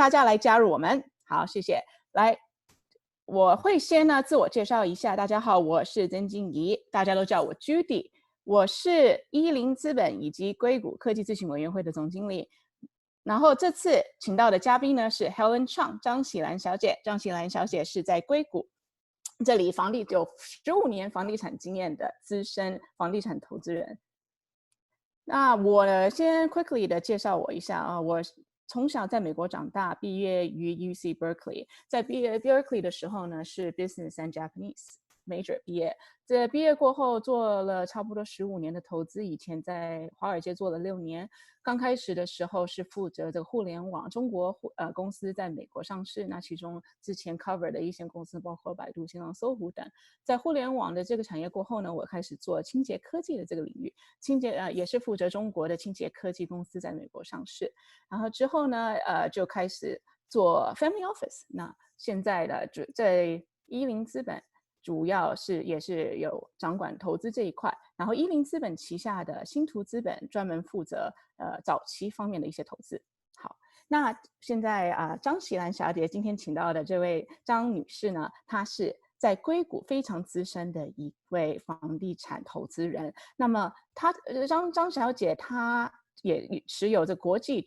大家来加入我们。好，谢谢。来，我会先呢自我介绍一下。大家好，我是曾静怡，大家都叫我 Judy。我是10资本以及硅谷科技咨询委员会的总经理。然后这次请到的嘉宾呢是 Helen Chang 张喜兰小姐。张喜兰小姐是在硅谷这里有15年房地产经验的资深房地产投资人。那我先 quickly 的介绍我一下啊，我从小在美国长大，毕业于 UC Berkeley。在毕业 Berkeley 的时候呢，是 Business and Japanese Major 毕业。在毕业过后做了差不多15年的投资，以前在华尔街做了6年。刚开始的时候是负责这个互联网，中国公司在美国上市，那其中之前 cover 的一些公司包括百度、新浪、搜狐等。在互联网的这个产业过后呢，我开始做清洁科技的这个领域，也是负责中国的清洁科技公司在美国上市。然后之后呢，就开始做 family office。那现在的在10资本。主要也是有掌管投资这一块，然后10资本旗下的新图资本专门负责早期方面的一些投资。好，那现在张喜兰小姐今天请到的这位张女士呢，她是在硅谷非常资深的一位房地产投资人。那么张小姐她也持有着国际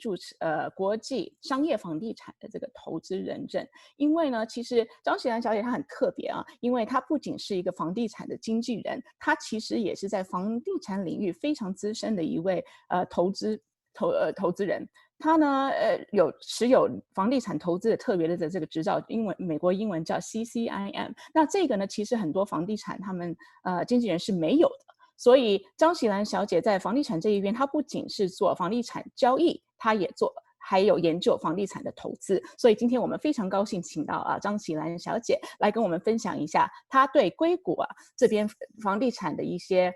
商业房地产的这个投资认证。因为呢，其实张喜兰小姐她很特别啊，因为她不仅是一个房地产的经纪人，她其实也是在房地产领域非常资深的一位投资人。他呢，持有房地产投资的特别的这个执照，美国英文叫 CCIM。那这个呢，其实很多房地产他们经纪人是没有的。所以张喜兰小姐在房地产这一边，她不仅是做房地产交易，她也还有研究房地产的投资。所以今天我们非常高兴请到张喜兰小姐来跟我们分享一下她对硅谷这边房地产的一些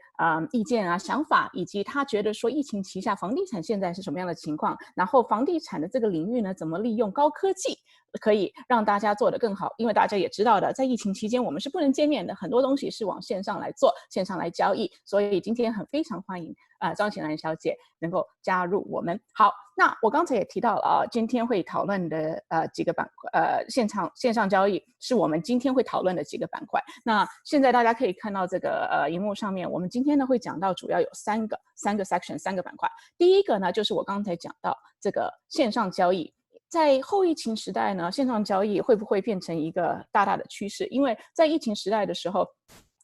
意见想法，以及她觉得说疫情期下房地产现在是什么样的情况，然后房地产的这个领域呢，怎么利用高科技可以让大家做得更好。因为大家也知道的，在疫情期间我们是不能见面的，很多东西是往线上来做，线上来交易。所以今天非常欢迎张喜兰小姐能够加入我们。好，那我刚才也提到了今天会讨论的几个板块，线上交易是我们今天会讨论的几个板块。那现在大家可以看到这个荧幕上面，我们今天呢会讲到主要有三个 section， 3个板块。第一个呢就是我刚才讲到这个线上交易。在后疫情时代呢，线上交易会不会变成一个大的趋势？因为在疫情时代的时候，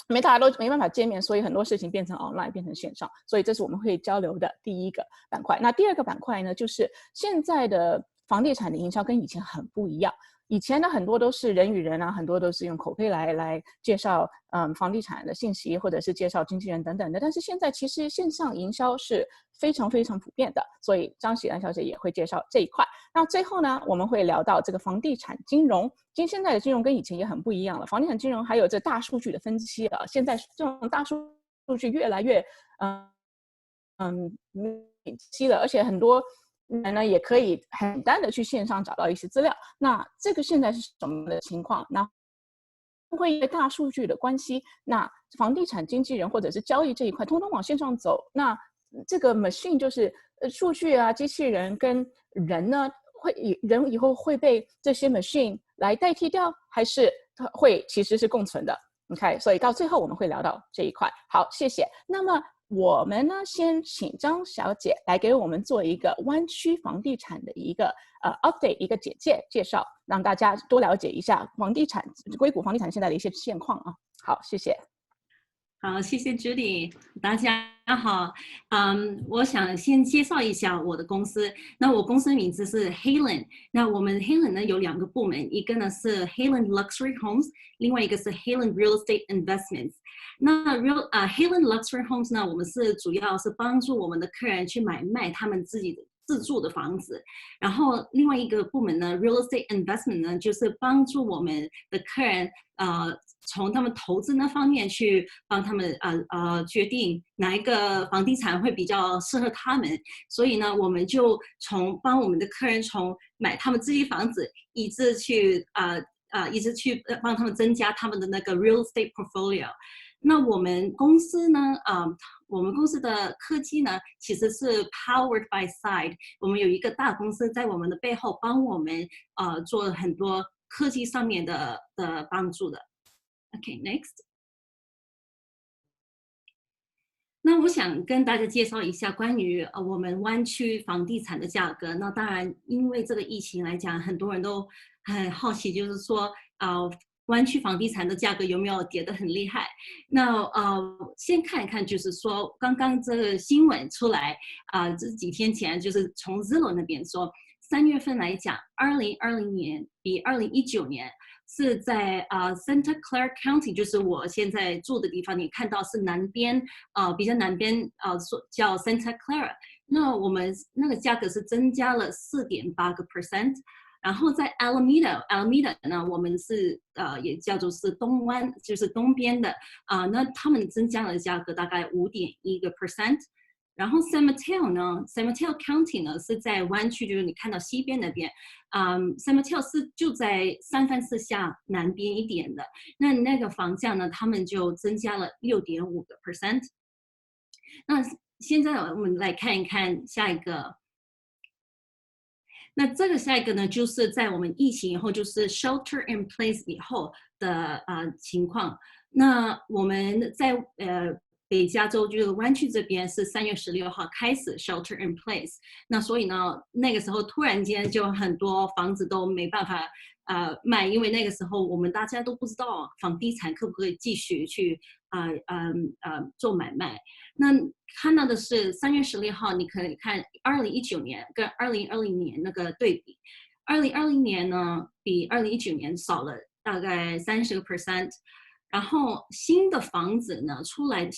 大家都没办法见面，所以很多事情变成 online， 变成线上。所以这是我们会交流的第一个板块。那第二个板块呢，就是现在的房地产的营销跟以前很不一样。以前呢，很多都是人与人很多都是用口碑来介绍房地产的信息，或者是介绍经纪人等等的。但是现在其实线上营销是非常非常普遍的，所以张喜兰小姐也会介绍这一块。那最后呢，我们会聊到这个房地产金融。现在的金融跟以前也很不一样了，房地产金融还有这大数据的分析现在这种大数据越来越明晰了，而且很多人呢也可以很简单的去线上找到一些资料。那这个现在是什么的情况？那会因为大数据的关系，那房地产经纪人或者是交易这一块通通往线上走，那这个 machine 就是数据机器人跟人呢，人以后会被这些 machine 来代替掉，还是会其实是共存的 ？OK， 所以到最后我们会聊到这一块。好，谢谢。那么我们呢，先请张小姐来给我们做一个湾区房地产的一个update， 一个介绍，让大家多了解一下硅谷房地产现在的一些现况好，谢谢。好，谢谢 Judy， 大家好。我想先介绍一下我的公司。那我公司的名字是 Helen。那我们 Helen 呢有2个部门，一个呢是 Helen Luxury Homes， 另外一个是 Helen Real Estate Investments。那Helen Luxury Homes 呢，我们主要是帮助我们的客人去买卖他们自己的自住的房子。然后另外一个部门呢 ，Real Estate Investment 呢，就是帮助我们的客人从他们投资那方面去帮他们决定哪一个房地产会比较适合他们。所以呢，我们就帮我们的客人从买他们自己房子，一直去帮他们增加他们的那个 real estate portfolio。那我们公司呢，我们公司的科技呢，其实是 powered by side。我们有一个大公司在我们的背后帮我们做很多科技上面的帮助的。OK，next。那我想跟大家介绍一下关于我们湾区房地产的价格。那当然，因为这个疫情来讲，很多人都很好奇，就是说湾区房地产的价格有没有跌得很厉害？那先看一看，就是说刚刚这个新闻出来这几天前就是从 Zillow 那边说，3月份来讲，2020年比2019年。是在Santa Clara County， 就是我现在住的地方，你看到是南边比较南边叫 Santa Clara， 那我们那个价格是增加了4.8%，然后在 Alameda 呢，我们是也叫做是东湾，就是东边的那他们增加了价格大概5.1%。然后 San Mateo County 呢是在湾区，就是你看到西边那边，San Mateo 是就在三藩市下南边一点的，那个房价呢，他们就增加了6.5%。那现在我们来看一看下一个。那这个下一个呢，就是在我们疫情以后，就是 shelter in place 以后的情况。那我们在北加州就是湾区这边是3月16号开始 shelter in place， 那所以呢，那个时候突然间就很多房子都没办法卖，因为那个时候我们大家都不知道房地产可不可以继续去做买卖。那看到的是3月16号，你可以看2019年跟2020年那个对比，2020年呢比2019年少了大概30%。然后新的房子呢，出来的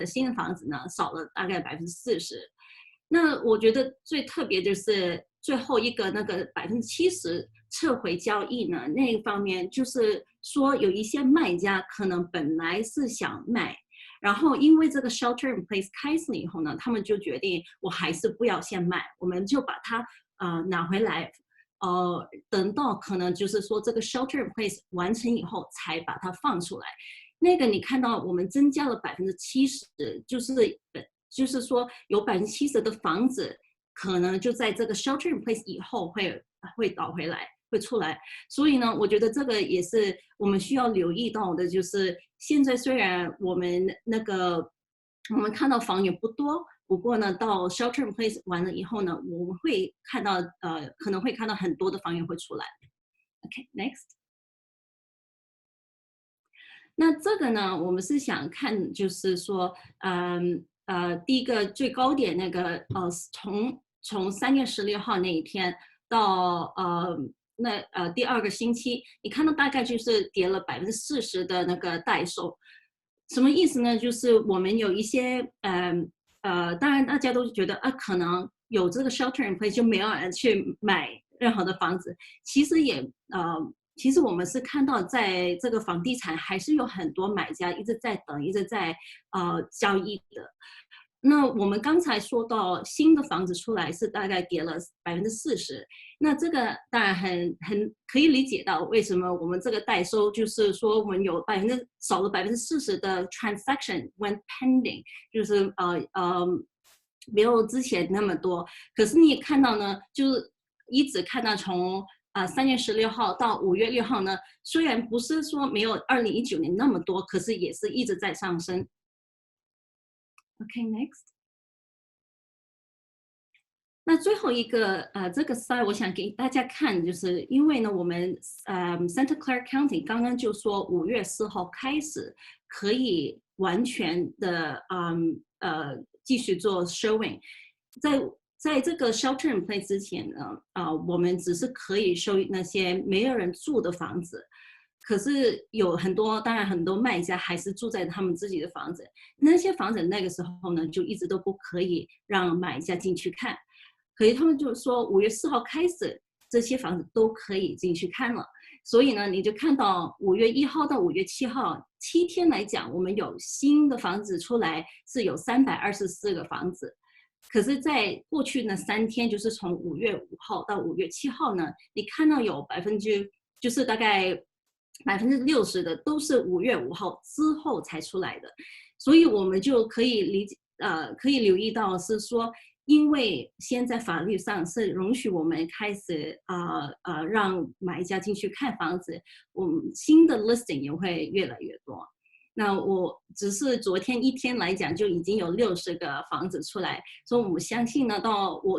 新的房子呢，少了大概40%。那我觉得最特别就是最后一个那个70%撤回交易呢，那一方面就是说有一些卖家可能本来是想卖，然后因为这个 shelter in place 开始以后呢，他们就决定我还是不要先卖，我们就把它拿回来。等到可能就是说这个 shelter in place 完成以后才把它放出来。那个你看到我们增加了70%，就是说有70%的房子可能就在这个 shelter in place 以后会倒回来，会出来。所以呢，我觉得这个也是我们需要留意到的，就是现在虽然我们看到房源不多。不过呢，到 shelter in place 完了以后呢，我们会看到可能会看到很多的房源会出来。OK，next。那这个呢，我们是想看，就是说，第一个最高点那个从3月16号那一天到第二个星期，你看到大概就是跌了40%的那个代售，什么意思呢？就是我们有一些当然大家都觉得可能有这个 shelter in place 就没有人去买任何的房子。其实我们是看到在这个房地产还是有很多买家一直在等，一直在交易的。那我们刚才说到新的房子出来是大概跌了40%，那这个当然很可以理解到为什么我们这个代收就是说我们有少了40%的 transaction when pending， 就是没有之前那么多。可是你也看到呢，就是一直看到从3月16号到5月6号呢，虽然不是说没有2019年那么多，可是也是一直在上升。OK，next。那最后一个这个 slide 我想给大家看，就是因为呢，我们Santa Clara County 刚刚就说5月4号开始可以完全的继续做 showing， 在这个 shelter in place 之前呢，我们只是可以收那些没有人住的房子。可是有当然很多卖家还是住在他们自己的房子，那些房子那个时候呢，就一直都不可以让买家进去看。可是他们就说5月4号开始，这些房子都可以进去看了。所以呢，你就看到5月1号到5月7号7天来讲，我们有新的房子出来是有324个房子。可是，在过去那3天，就是从5月5号到5月7号呢，你看到有就是大概60%的都是5月5号之后才出来的，所以我们就可以可以留意到是说，因为现在法律上是允许我们开始让买家进去看房子，我们新的 listing 也会越来越多。那我只是昨天一天来讲，就已经有60个房子出来，所以我们相信呢，到我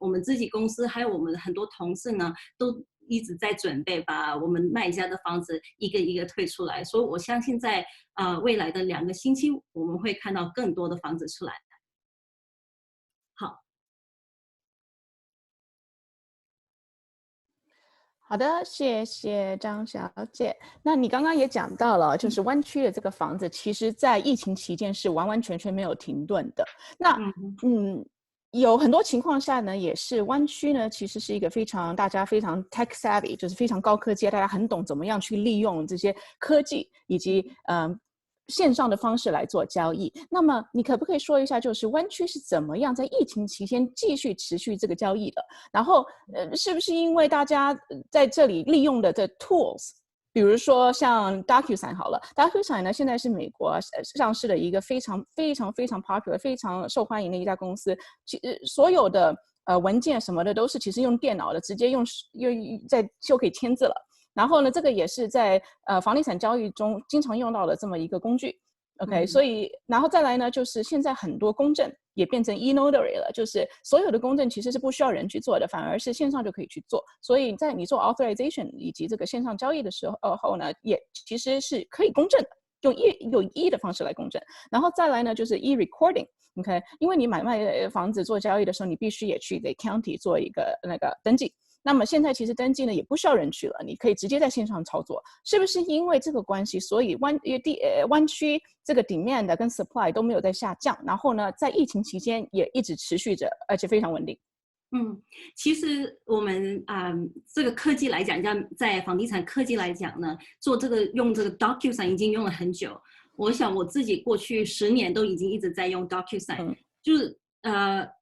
们自己公司还有我们很多同事呢，都一直在准备把我们卖家的房子一个一个推出来，所以我相信在未来的2个星期，我们会看到更多的房子出来。好。好的，谢谢张小姐。那你刚刚也讲到了，就是湾区的这个房子，其实在疫情期间是完完全全没有停顿的。那有很多情况下呢，也是湾区呢，其实是一个大家非常 tech savvy， 就是非常高科技，大家很懂怎么样去利用这些科技以及线上的方式来做交易。那么你可不可以说一下，就是湾区是怎么样在疫情期间继续持续这个交易的？然后是不是因为大家在这里利用的这 tools， 比如说像 DocuSign 好了 ，DocuSign 呢现在是美国上市的一个非常 popular、非常受欢迎的一家公司，所有的文件什么的都是其实用电脑的，直接就可以签字了。然后呢，这个也是在房地产交易中经常用到的这么一个工具。OK，所以然后再来呢，就是现在很多公证也变成 e-notary 了，就是所有的公证其实是不需要人去做的，反而是线上就可以去做。所以在你做 authorization 以及这个线上交易的时候呢，也其实是可以公证的，用的方式来公证。然后再来呢，就是 e-recording。OK， 因为你买卖房子做交易的时候，你必须也去给 county 做一个那个登记。那么现在其实登记呢也不需要人去了，你可以直接在线上操作。是不是因为这个关系，所以湾区这个 demand 跟 supply 都没有在下降，然后呢，在疫情期间也一直持续着，而且非常稳定？其实我们这个科技来讲，在房地产科技来讲呢，用这个 DocuSign 已经用了很久。我想我自己过去10年都已经一直在用 DocuSign，就是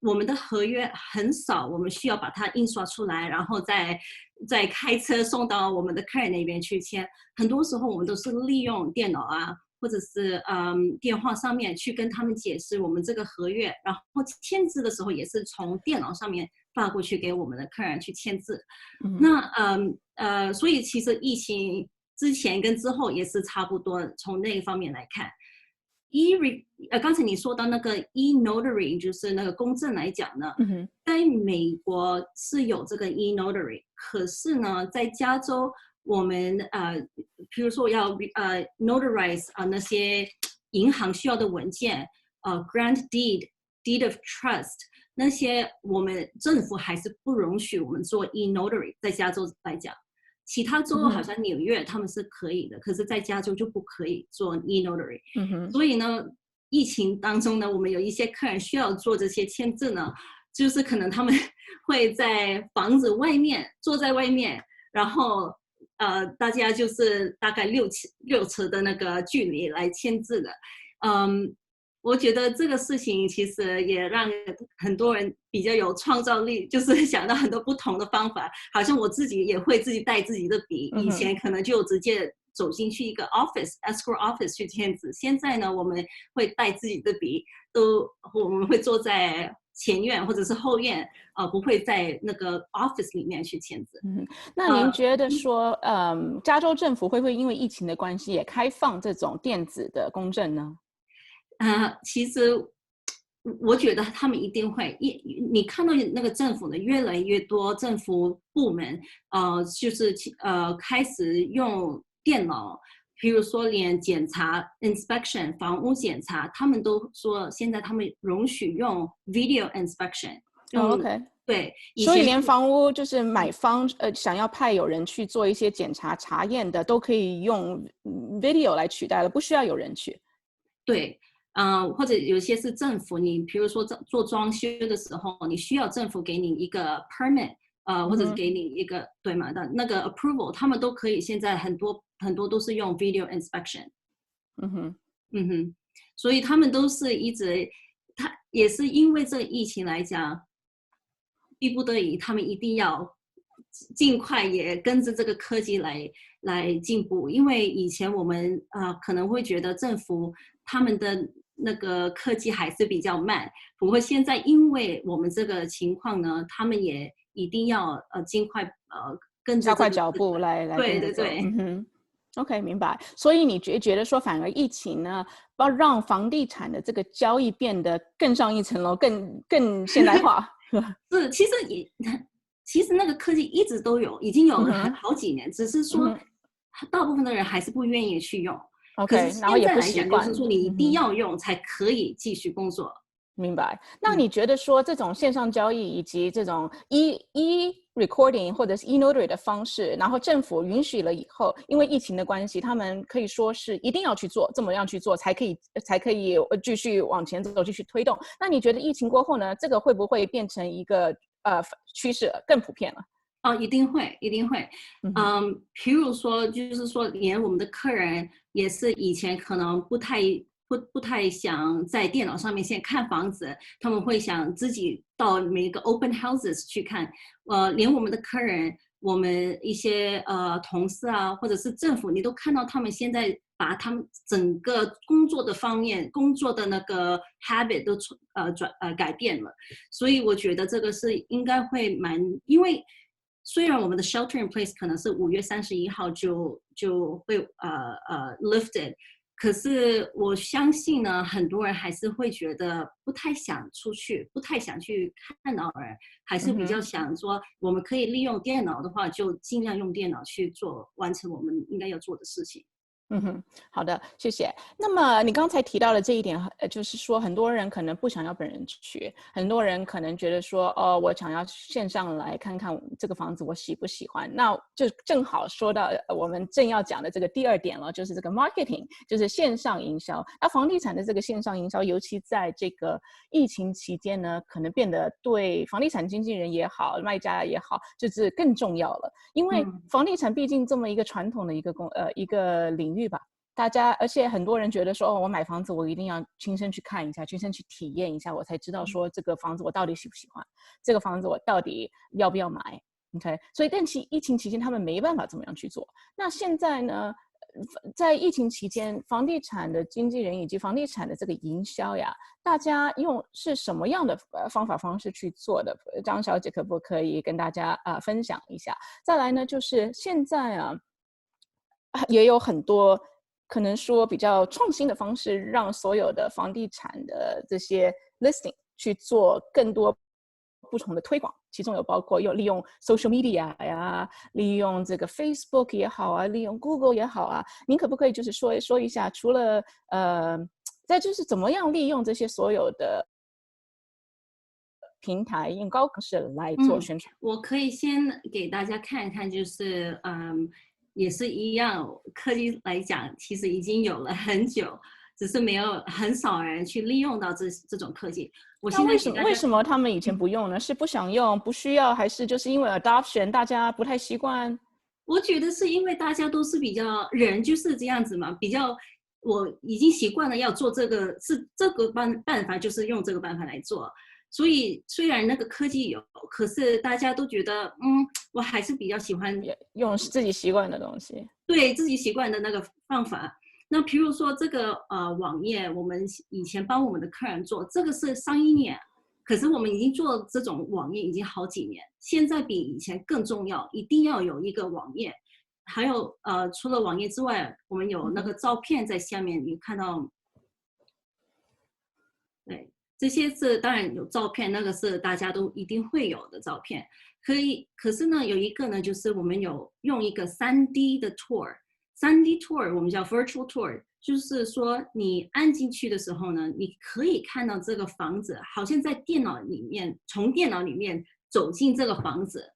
我们的合约很少，我们需要把它印刷出来，然后再开车送到我们的客人那边去签。很多时候我们都是利用电脑或者是电话上面去跟他们解释我们这个合约，然后签字的时候也是从电脑上面发过去给我们的客人去签字。那所以其实疫情之前跟之后也是差不多，从那一方面来看。刚才你说到那个 e-notary， 就是那个公证来讲呢，在美国是有这个 e-notary， 可是呢，在加州我们比如说要notarize那些银行需要的文件grant deed of trust 那些，我们政府还是不允许我们做 e-notary， 在加州来讲。其他州好像纽约他们是可以的，可是在加州就不可以做 e-notary。所以呢，疫情当中呢，我们有一些客人需要做这些签字呢，就是可能他们会在房子外面坐在外面，然后大家就是大概六尺的那个距离来签字的。我觉得这个事情其实也让很多人比较有创造力，就是想到很多不同的方法。好像我自己也会自己带自己的笔，以前可能就直接走进去一个 escrow office 去签字。现在呢，我们会带自己的笔，我们会坐在前院或者是后院，不会在那个 office 里面去签字。那您觉得说，加州政府会不会因为疫情的关系也开放这种电子的公证呢？其实我觉得他们一定会，你看到那个政府呢，越来越多政府部门，就是开始用电脑，比如说连检查 inspection 房屋检查，他们都说现在他们允许用 video inspection。OK， 对，所以连房屋就是买方想要派有人去做一些检查查验的，都可以用 video 来取代了，不需要有人去。对。或者有些是政府，你比如说做装修的时候，你需要政府给你一个 permit，或者是给你一个对吗？那个 approval， 他们都可以。现在很多都是用 video inspection。所以他们都是他也是因为这个疫情来讲，逼不得已，他们一定要尽快也跟着这个科技来进步。因为以前我们可能会觉得政府他们的那个科技还是比较慢，不过现在因为我们这个情况呢，他们也一定要尽快跟着加快这个脚步来跟着走。对对对。嗯哼。OK，明白。所以你觉得说，反而疫情呢，让房地产的这个交易变得更上一层楼，更现代化。是，其实那个科技一直都有，已经有好几年，只是说大部分的人还是不愿意去用。可是 OK， 然后也不习惯，现在来讲，就是说你一定要用才可以继续工作。明白。那你觉得说这种线上交易以及这种recording 或者是 notary 的方式，然后政府允许了以后，因为疫情的关系，他们可以说是一定要去做，这么样去做才可以继续往前走，继续推动。那你觉得疫情过后呢，这个会不会变成一个趋势，更普遍了？一定会，一定会。譬如说，就是说，连我们的客人也是以前可能不太想在电脑上面先看房子，他们会想自己到每一个 open houses 去看。连我们的客人，我们一些同事啊，或者是政府，你都看到他们现在把他们整个工作的方面、工作的那个 habit 都改变了。所以我觉得这个是应该会因为虽然我们的 shelter in place 可能是5月31号就会lifted。可是我相信呢，很多人还是会觉得不太想出去，不太想去看到人，还是比较想说，我们可以利用电脑的话，就尽量用电脑去完成我们应该要做的事情。好的，谢谢。那么你刚才提到的这一点，就是说很多人可能不想要本人去，很多人可能觉得说，我想要线上来看看这个房子我喜不喜欢。那就正好说到我们正要讲的这个第二点了，就是这个 marketing， 就是线上营销。那房地产的这个线上营销，尤其在这个疫情期间呢，可能变得对房地产经纪人也好，卖家也好，就是更重要了。因为房地产毕竟这么一个传统的一个领域吧，大家，而且很多人觉得说，我买房子我一定要亲身去看一下，亲身去体验一下，我才知道说这个房子我到底喜不喜欢，这个房子我到底要不要买。OK， 所以但疫情期间他们没办法这么样去做。那现在呢，在疫情期间，房地产的经纪人以及房地产的这个营销呀，大家是什么样的方式去做的？张小姐可不可以跟大家分享一下？再来呢，就是现在也有很多可能说比较创新的方式，让所有的房地产的这些 listing 去做更多不同的推广，其中有包括利用 social media 呀，利用这个 Facebook 也好啊，利用 Google 也好啊，您可不可以就是说一下，除了再就是怎么样利用这些所有的平台用高方式来做宣传？我可以先给大家看一看，就是也是一样，科技来讲，其实已经有了很久，只是很少人去利用到这种科技。我现在为什么他们以前不用呢？是不想用、不需要，还是就是因为 adoption 大家不太习惯？我觉得是因为大家都是人就是这样子嘛，我已经习惯了要做这个办法，就是用这个办法来做。所以虽然那个科技有，可是大家都觉得，我还是比较喜欢用自己习惯的东西，对自己习惯的那个方法。那比如说这个网页，我们以前帮我们的客人做，这个是上1年，可是我们已经做这种网页已经好几年，现在比以前更重要，一定要有一个网页。还有除了网页之外，我们有那个照片在下面，你看到，对。这些是当然有照片，那个是大家都一定会有的照片。可是呢，有一个呢，就是我们有用一个3D 的 tour，3D tour 我们叫 virtual tour， 就是说你按进去的时候呢，你可以看到这个房子，好像在从电脑里面走进这个房子，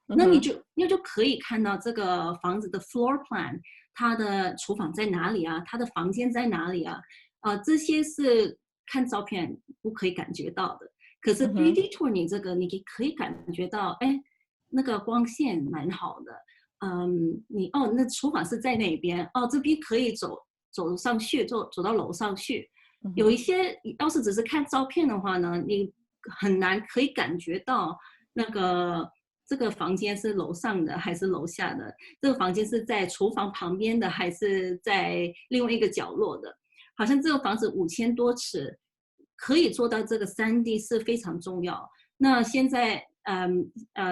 那你就可以看到这个房子的 floor plan， 它的厨房在哪里啊，它的房间在哪里啊，这些是看照片不可以感觉到的。可是 3D tour 你可以感觉到，那个光线蛮好的，那厨房是在哪边？这边可以走上去，走到楼上去。有一些要是只是看照片的话呢，你很难可以感觉到那个这个房间是楼上的还是楼下的，这个房间是在厨房旁边的还是在另外一个角落的。好像这个房子5000多尺，可以做到这个3D 是非常重要。那现在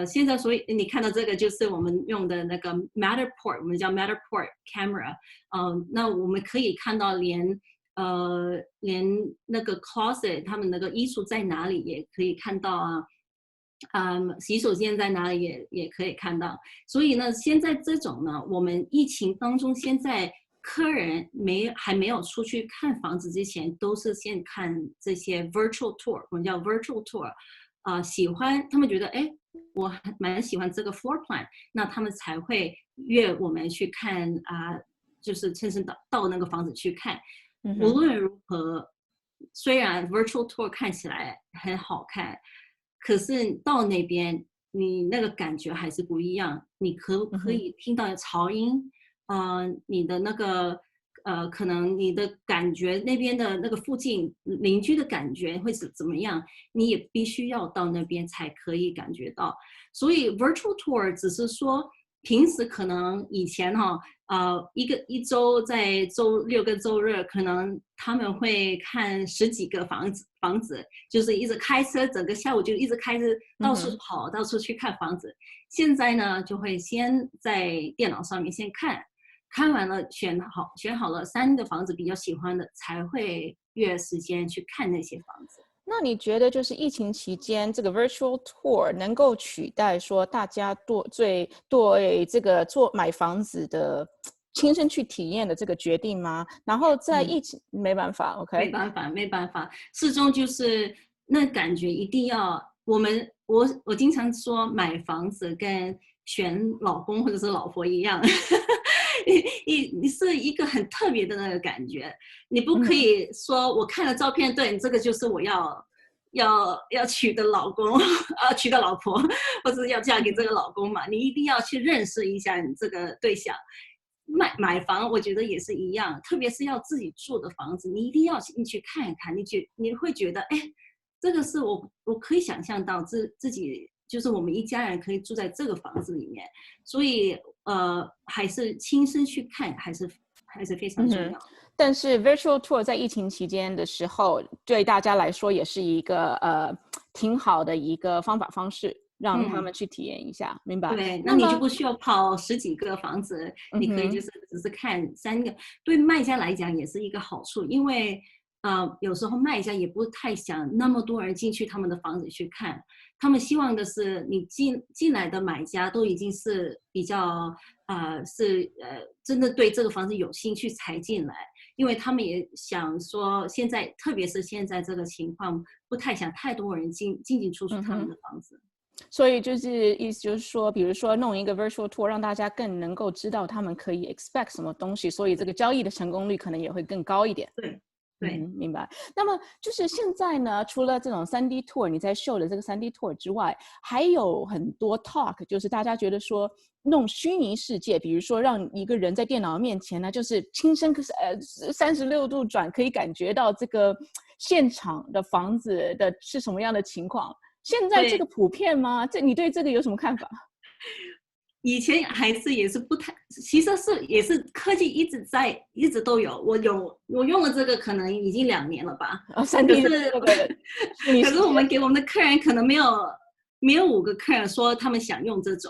现在所以你看到这个就是我们用的那个 Matterport， 我们叫 Matterport camera，那我们可以看到连那个 closet 他们那个衣橱在哪里也可以看到啊，洗手间在哪里也可以看到。所以呢，现在这种呢，我们疫情当中，现在客人还没有出去看房子之前，都是先看这些 virtual tour， 我们叫 virtual tour，喜欢他们觉得哎，我蛮喜欢这个 floor plan， 那他们才会约我们去看就是亲身到那个房子去看。无论如何，虽然 virtual tour 看起来很好看，可是到那边你那个感觉还是不一样。你可以听到噪音，你的那个可能你的感觉那边的那个附近邻居的感觉会是怎么样，你也必须要到那边才可以感觉到。所以 virtual tour 只是说平时可能以前一周在周六跟周日，可能他们会看10几个房子，就是一直开车，整个下午就一直开车到处跑，到处去看房子。现在呢，就会先在电脑上面先看完了，选好了3个房子比较喜欢的，才会约时间去看那些房子。那你觉得就是疫情期间这个 virtual tour 能够取代说大家对这个买房子的亲身去体验的这个决定吗？然后在疫情没办法 ，OK？ 没办法，始终就是那感觉一定要我经常说买房子跟选老公或者是老婆一样，你是一个很特别的那个感觉，你不可以说我看了照片，对，这个就是我要娶的老公，娶的老婆，或者是要嫁给这个老公嘛，你一定要去认识一下你这个对象。买房我觉得也是一样，特别是要自己住的房子，你一定要进去看一看，你会觉得，哎，这个是我可以想象到自己就是我们一家人可以住在这个房子里面，所以还是亲身去看，还是非常重要。但是 virtual tour 在疫情期间的时候，对大家来说也是一个挺好的一个方式，让他们去体验一下，明白？对，那你就不需要跑10几个房子，你可以就是只是看3个。对卖家来讲也是一个好处，因为有时候卖家也不太想那么多人进去他们的房子去看，他们希望的是你进来的买家都已经是比较真的对这个房子有兴趣才进来，因为他们也想说现在特别是现在这个情况，不太想太多人进出他们的房子。所以就是意思就是说，比如说弄一个 virtual tour，让大家更能够知道他们可以 expect 什么东西，所以这个交易的成功率可能也会更高一点。对，明白。那么就是现在呢，除了这种3D tour，你在秀的这个3D tour 之外，还有很多 talk， 就是大家觉得说弄虚拟世界，比如说让一个人在电脑面前呢，就是亲身36度转，可以感觉到这个现场的房子的是什么样的情况。现在这个普遍吗？你对这个有什么看法？以前也是不太，其实也是科技一直都有。我用了这个可能已经2年了吧。3D 的这个可是我们给我们的客人可能没有5个客人说他们想用这种。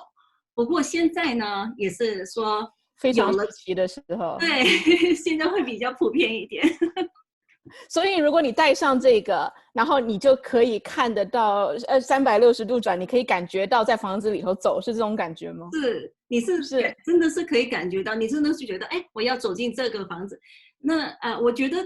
不过现在呢，也是说非常时期的时候，对，现在会比较普遍一点。所以如果你带上这个，然后你就可以看得到360度转，你可以感觉到在房子里头走，是这种感觉吗？是，你是真的是可以感觉到，你真的是觉得，哎，我要走进这个房子。那我觉得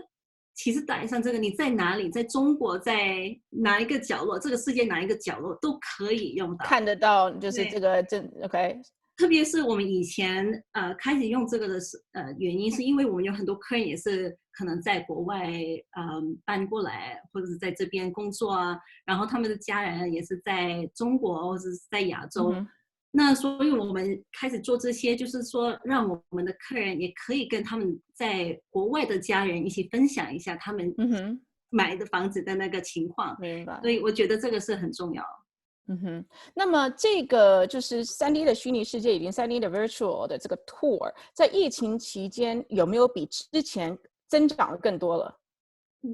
其实带上这个，你在哪里，在中国，在哪一个角落，这个世界哪一个角落都可以用到，看得到，就是这个OK。特别是我们以前开始用这个的原因，是因为我们有很多客人也是可能在国外搬过来，或者是在这边工作啊，然后他们的家人也是在中国或者是在亚洲。那所以我们开始做这些，就是说让我们的客人也可以跟他们在国外的家人一起分享一下他们买的房子的那个情况。明白。所以我觉得这个是很重要。嗯哼，那么这个就是3D 的虚拟世界以及3D 的 virtual 的这个 tour， 在疫情期间有没有比之前增长的更多了？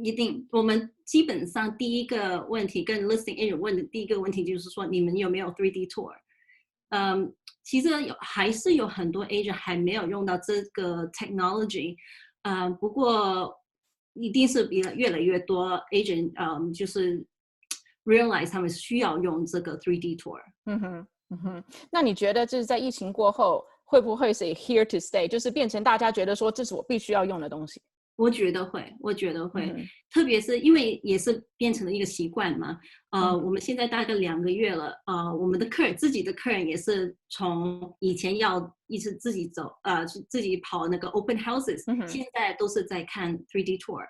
一定，我们基本上第一个问题跟 listing agent 问的第一个问题就是说，你们有没有 3D tour？其实还是有很多 agent 还没有用到这个 technology，不过一定是越来越多 agent，就是 realize 他们需要用这个 3D tour。嗯哼，嗯哼，那你觉得就是在疫情过后，会不会是 here to stay， 就是变成大家觉得说这是我必须要用的东西？我觉得会，嗯特别是因为也是变成了一个习惯嘛。嗯我们现在大概2个月了，我们的自己的客人也是从以前要一直自己走，自己跑那个 open houses，嗯哼现在都是在看 3D tour。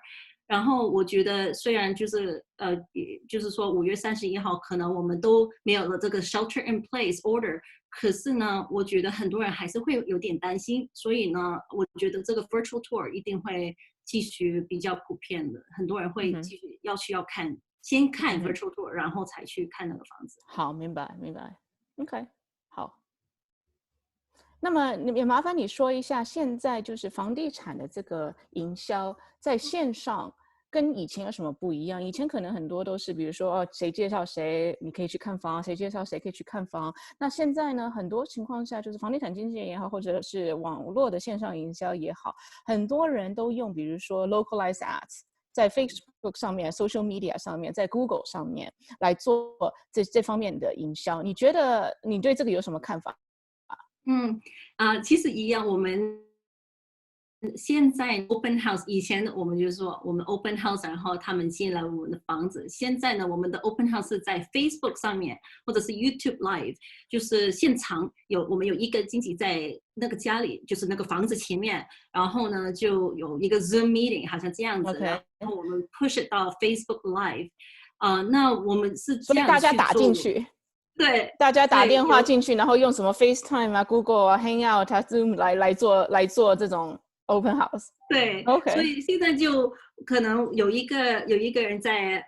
然后我觉得，虽然就是说5月31号可能我们都没有了这个 shelter in place order，可是呢，我觉得很多人还是会有点担心，所以呢，我觉得这个 virtual tour 一定会继续比较普遍的，很多人会继续要看，先看 virtual tour，然后才去看那个房子。好，明白明白。OK，好。那么也麻烦你说一下，现在就是房地产的这个营销在线上跟以前有什么不一样？以前可能很多都是，比如说谁介绍谁，你可以去看房；谁介绍谁可以去看房。那现在呢，很多情况下就是房地产经纪人也好，或者是网络的线上营销也好，很多人都用，比如说 localized ads。在 Facebook 上面、social media 上面、在 Google 上面来做这方面的营销，你觉得你对这个有什么看法？其实一样，我们现在 open house， 以前我们就是说我们 open house， 然后他们进来我们的房子。现在呢，我们的 open house 是在 Facebook 上面，或者是 YouTube Live， 就是现场我们有一个经纪在那个家里，就是那个房子前面，然后呢就有一个 Zoom meeting， 好像这样子， OK， 然后我们 push it 到 Facebook Live，那我们是这样所以大家打进去，对，大家打电话进去，然后用什么 FaceTime 啊、Google 啊、Hangout 啊、Zoom 来做这种 open house。对 OK， 所以现在就可能有一个人在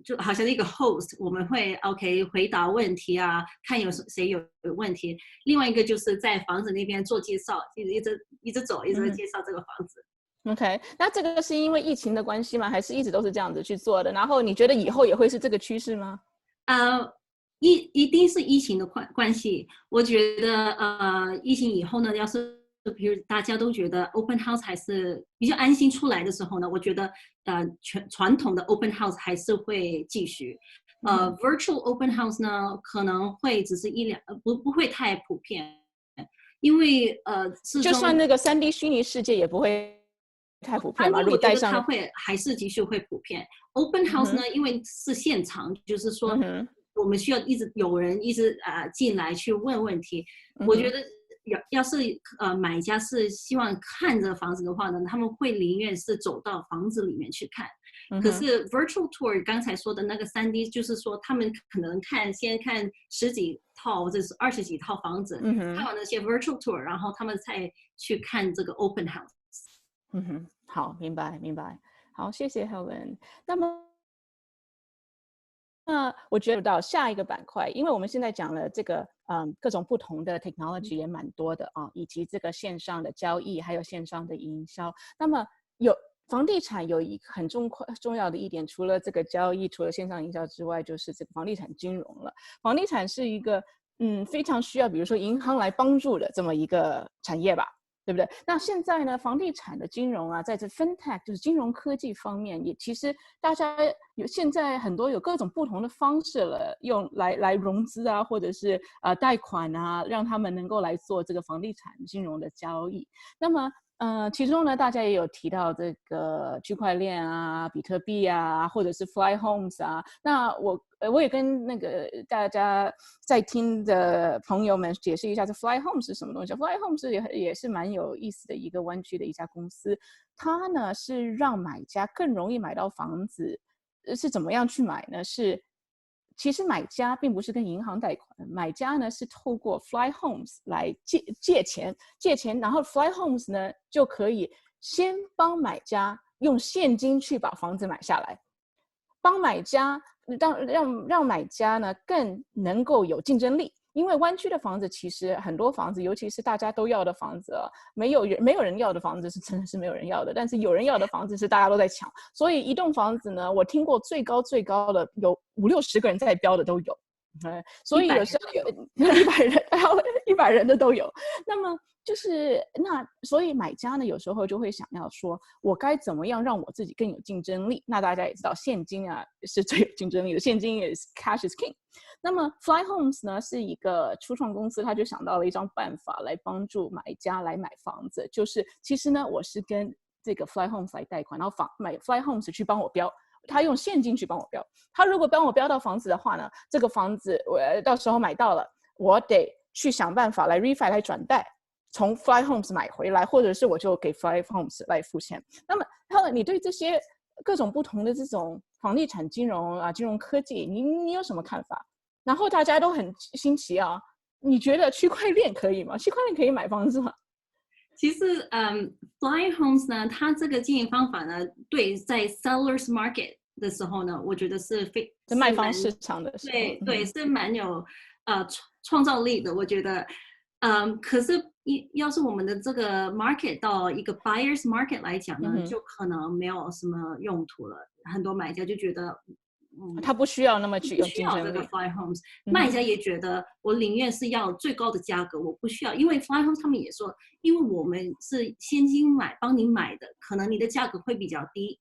就好像一个 host， 我们会 OK 回答问题啊，看谁有问题。另外一个就是在房子那边做介绍，一直走，一直介绍这个房子。OK， 那这个是因为疫情的关系吗？还是一直都是这样子去做的？然后你觉得以后也会是这个趋势吗？一定是疫情的关系。我觉得疫情以后呢，要是比如大家都觉得 open house 还是比较安心出来的时候呢，我觉得传统的 open house 还是会继续。virtual open house 呢，可能会只是不会太普遍，因为就算那个3D 虚拟世界也不会太普遍嘛。我觉得它还是继续会普遍。open house 呢，因为是现场，就是说我们需要有人一直进来去问问题。我觉得要是买家是希望看着房子的话呢，他们会宁愿是走到房子里面去看。可是 virtual tour 刚才说的那个3D， 就是说他们可能先看10几套或者是20几套房子，看完那些 virtual tour， 然后他们才去看这个 open house。好，明白。好，谢谢 Helen。那么我觉得到下一个板块，因为我们现在讲了这个各种不同的 technology 也蛮多的啊，以及这个线上的交易，还有线上的营销。那么房地产有一个很重要的一点，除了这个交易，除了线上营销之外，就是这个房地产金融了。房地产是一个非常需要，比如说银行来帮助的这么一个产业吧。对不对？那现在呢，房地产的金融啊，在这 fintech 就是金融科技方面，也其实大家现在很多有各种不同的方式了，用来融资啊，或者是贷款啊，让他们能够来做这个房地产金融的交易。那么其中呢，大家也有提到这个区块链啊、比特币啊，或者是 Fly Homes 啊。那我也跟那个大家在听的朋友们解释一下，这 Fly Homes 是什么东西。Fly Homes 也是蛮有意思的一个湾区的一家公司，它呢是让买家更容易买到房子。是怎么样去买呢？其实买家并不是跟银行贷款，买家呢是透过 Fly Homes 来借钱，然后 Fly Homes 呢就可以先帮买家用现金去把房子买下来，帮买家让买家呢更能够有竞争力。因为湾区的房子其实很多房子，尤其是大家都要的房子没有人要的房子是真的是没有人要的，但是有人要的房子是大家都在抢。所以一栋房子呢，我听过最高的有50-60个人在标的都有。所以有时候有100人，还有100人的都有。那么所以买家呢有时候就会想要说，我该怎么样让我自己更有竞争力？那大家也知道，现金是最有竞争力的，现金也是 cash is king。那么 Fly Homes 呢是一个初创公司，他就想到了一张办法来帮助买家来买房子，就是其实呢我是跟这个 Fly Homes 来贷款，然后买 Fly Homes 去帮我标。他用现金去帮我标，他如果帮我标到房子的话呢，这个房子我到时候买到了，我得去想办法来 refi 来转贷，从 Fly Homes 买回来，或者是我就给 Fly Homes 来付钱。那么你对这些各种不同的这种房地产金融金融科技，你有什么看法？然后大家都很新奇你觉得区块链可以吗？区块链可以买房子吗？其实Fly Homes 呢，它这个经营方法呢，对，在 sellers market 的时候呢，我觉得是卖方市场的时候，对，是蛮有创造力的，我觉得。可是要是我们的这个 market 到一个 buyers market 来讲呢，就可能没有什么用途了。很多买家就觉得，他不需要那么具有竞争力。这个 Fly Homes，卖家也觉得我宁愿是要最高的价格，我不需要，因为 Fly Homes 他们也说，因为我们是现金帮你买的，可能你的价格会比较低。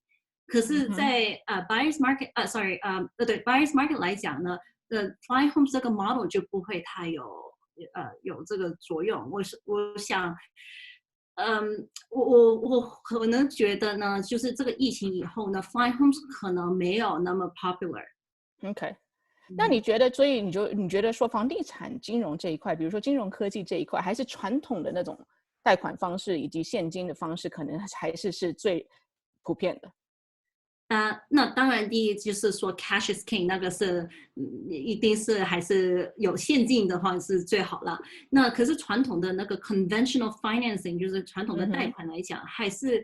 可是在，buyers market buyers market 来讲呢，Fly Homes 这个 model 就不会太有这个作用。我想，我可能觉得呢，就是这个疫情以后呢 ，Fly Homes 可能没有那么 popular。OK， 那你觉得，所以你觉得说房地产金融这一块，比如说金融科技这一块，还是传统的那种贷款方式以及现金的方式，可能还是最普遍的？那当然，第一就是说 cash is king， 那个是一定是还是有现金的话是最好了。那可是传统的那个 conventional financing， 就是传统的贷款来讲，还是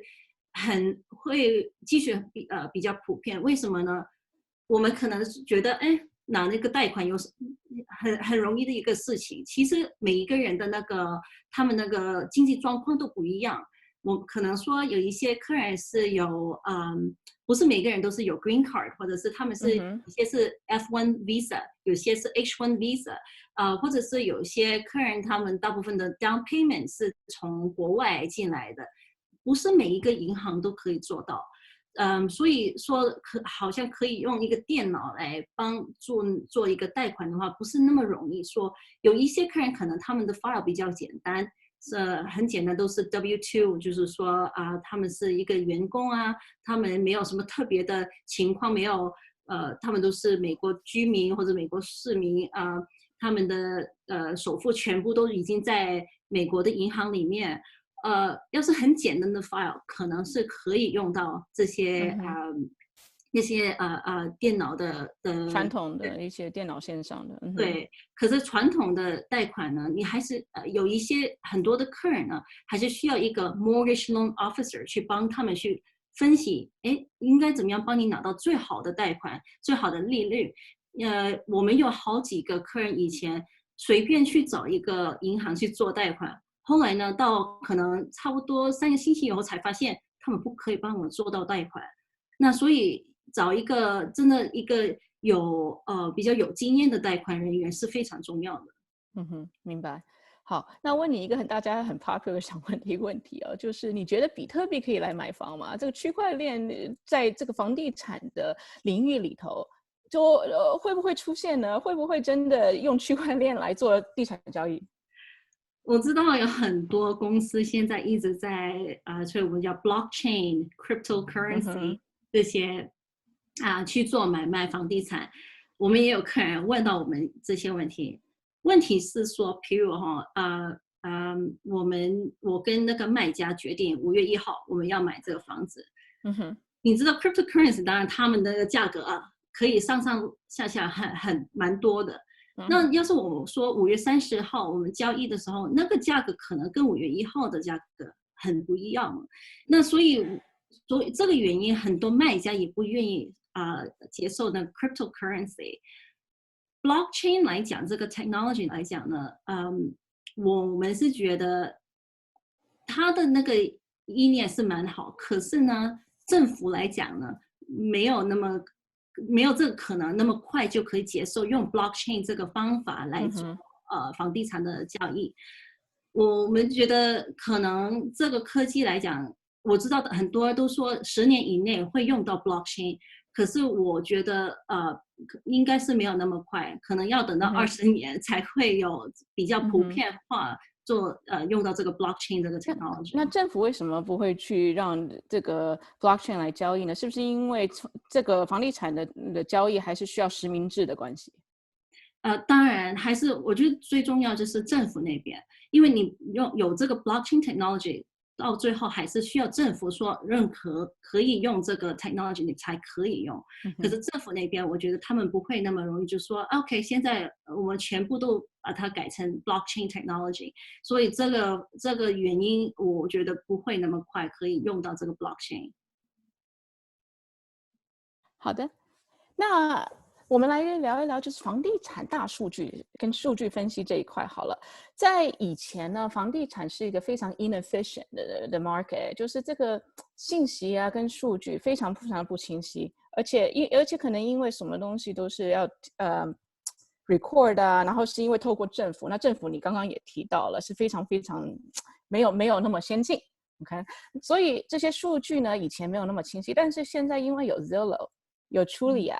很会继续比较普遍。为什么呢？我们可能觉得，拿那个贷款有很容易的一个事情。其实每一个人的他们那个经济状况都不一样。我可能说有一些客人是有不是每个人都是有 green card， 或者是他们是有些是 F1 visa， 有些是 H1 visa， 或者是有些客人他们大部分的 down payment 是从国外进来的，不是每一个银行都可以做到。所以说好像可以用一个电脑来帮助做一个贷款的话，不是那么容易。说有一些客人可能他们的 file 比较简单。很简单，都是 W2， 就是说他们是一个员工他们没有什么特别的情况，没有他们都是美国居民或者美国市民他们的首付全部都已经在美国的银行里面。要是很简单的 file， 可能是可以用到这些那些电脑的传统的一些电脑线上的。对，可是传统的贷款呢，你还是有一些很多的客人呢，还是需要一个 mortgage loan officer 去帮他们去分析，应该怎么样帮你拿到最好的贷款、最好的利率。我们有好几个客人以前随便去找一个银行去做贷款，后来呢，到可能差不多3个星期以后才发现，他们不可以帮我做到贷款。那所以找一个真的一个比较有经验的贷款人员是非常重要的。明白。好，那问你一个大家很 popular 想问的一个问题就是你觉得比特币可以来买房吗？这个区块链在这个房地产的领域里头，就会不会出现呢？会不会真的用区块链来做地产交易？我知道有很多公司现在一直在所以我们叫 blockchain、cryptocurrency 这些去做买卖房地产。我们也有客人问到我们这些问题。问题是说，譬如我跟那个卖家决定5月1号我们要买这个房子。你知道 cryptocurrency 当然他们的价格可以上上下下蛮多的。那要是我说5月30号我们交易的时候，那个价格可能跟5月1号的价格很不一样。那所以这个原因，很多卖家也不愿意接受的 cryptocurrency。blockchain 来讲，这个 technology 来讲呢，我们是觉得它的那个意念是蛮好，可是呢，政府来讲呢，没有这个可能那么快就可以接受用 blockchain 这个方法来做房地产的交易。我们觉得可能这个科技来讲，我知道的很多都说10年以内会用到 blockchain， 可是我觉得应该是没有那么快，可能要等到20年才会有比较普遍化用到这个 blockchain 这个 technology。那政府为什么不会去让这个 blockchain 来交易呢？是不是因为这个房地产的交易还是需要实名制的关系？当然还是我觉得最重要就是政府那边，因为你有这个 blockchain technology， 到最后还是需要政府说认可可以用这个 technology 你才可以用。可是政府那边我觉得他们不会那么容易就说 OK 现在我们全部都把它改成 blockchain technology， 所以这个原因我觉得不会那么快可以用到这个 blockchain。 好的，那我们来聊一聊，就是房地产大数据跟数据分析这一块好了。在以前呢，房地产是一个非常 inefficient 的 market， 就是这个信息啊跟数据非常不清晰，而且可能因为什么东西都是要record 啊，然后是因为透过政府，那政府你刚刚也提到了是非常没有那么先进 ，OK， 所以这些数据呢以前没有那么清晰，但是现在因为有 Zillow 有 Trulia，